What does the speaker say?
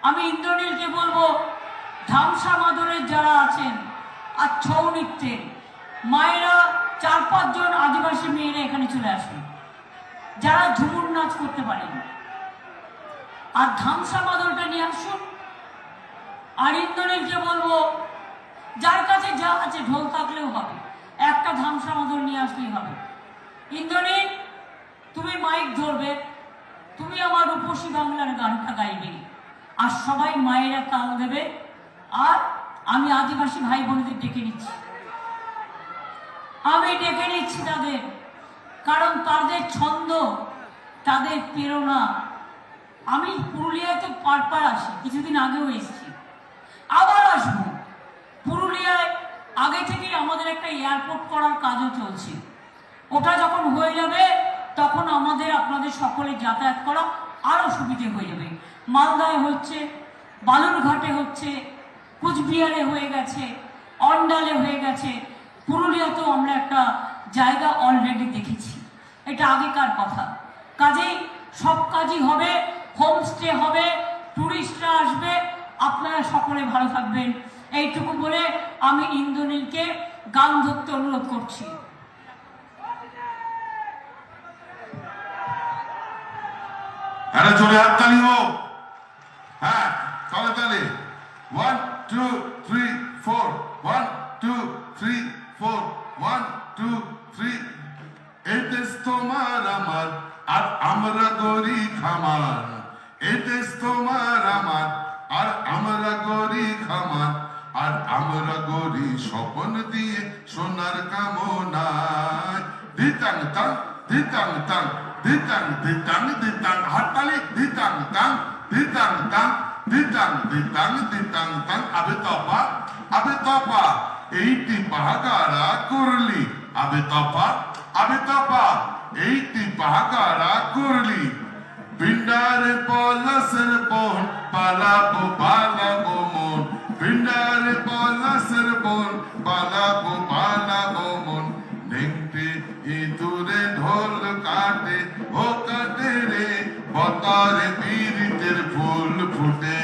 আমি ইন্দ্রনীলকে বলবো, ধামসা মাদলের যারা আছেন আর ছৌ নৃত্যের মায়েরা 4-5 জন আদিবাসী মেয়েরা এখানে চলে আসেন, যারা ঝুমুর নাচ করতে পারেন, আর ধামসা মাদলটা নিয়ে আসুন। আর ইন্দ্রনীলকে বলবো, যার কাছে যা আছে, ঢোল থাকলেও হবে, একটা ধামসা মাদল নিয়ে আসলেই হবে। ইন্দ্রনীল, তুমি মাইক ধরবে, তুমি আমার রূপসী বাংলার গানটা গাইবে, আর সবাই মায়েরা তাল দেবে। আর আমি আদিবাসী ভাই বোনদের ডেকে নিচ্ছি, আমি ডেকে নিচ্ছি তাদের, কারণ তাদের ছন্দ, তাদের প্রেরণা। আমি পুরুলিয়ায় তো পার আসি, কিছুদিন আগেও এসেছি, আবার আসবো। পুরুলিয়ায় আগে থেকেই আমাদের একটা এয়ারপোর্ট করার কাজও চলছে, ওটা যখন হয়ে যাবে তখন আমাদের আপনাদের সকলে যাতায়াত করা আরও সুবিধে হয়ে যাবে। মালদায় হচ্ছে, বালুরঘাটে হচ্ছে, কুচবিহারে হয়ে গেছে, অন্ডালে হয়ে গেছে, পুরুলিয়াতেও আমরা একটা জায়গা অলরেডি দেখেছি। এটা আগেকার কথা। কাজেই সব কাজই হবে, হোমস্টে হবে, টুরিস্টরা আসবে, আপনারা সকলে ভালো থাকবেন, এইটুকু বলে আমি ইন্দ্রনীলকে গান ধরতে অনুরোধ করছি। চলে হাততালি হোক। হ্যাঁ, চলে তালি। 1 2 3 4 1 2 3 4 1 2 3। এই দেশ তোমার আমার, আর আমরা গরি খামার। এই দেশ তোমার আমার, আর আমরা গরি খামার। আর আমরা গরি স্বপন দিয়ে সোনার কামনায়। দিতাং তাং দিতাং তাং দিতাং দিতাং দিতাং, হাততালি। দিতাং তাং দিতাং তাং দিতাং দিতাং দিতাং তাং। আবে তপা এইটি পাহাগারা করলি। আবে তপা এইটি পাহাগারা করলি। পিন্ডারে পলাশের বোন, পালাবো মন। পিন্ডারে পলাশের বোন, পালাবো মন। নেংটি ইঁদুরে ঢোল কাটে, ও কাটে রে, বতারে পীড়িতের ফুল ফুটে।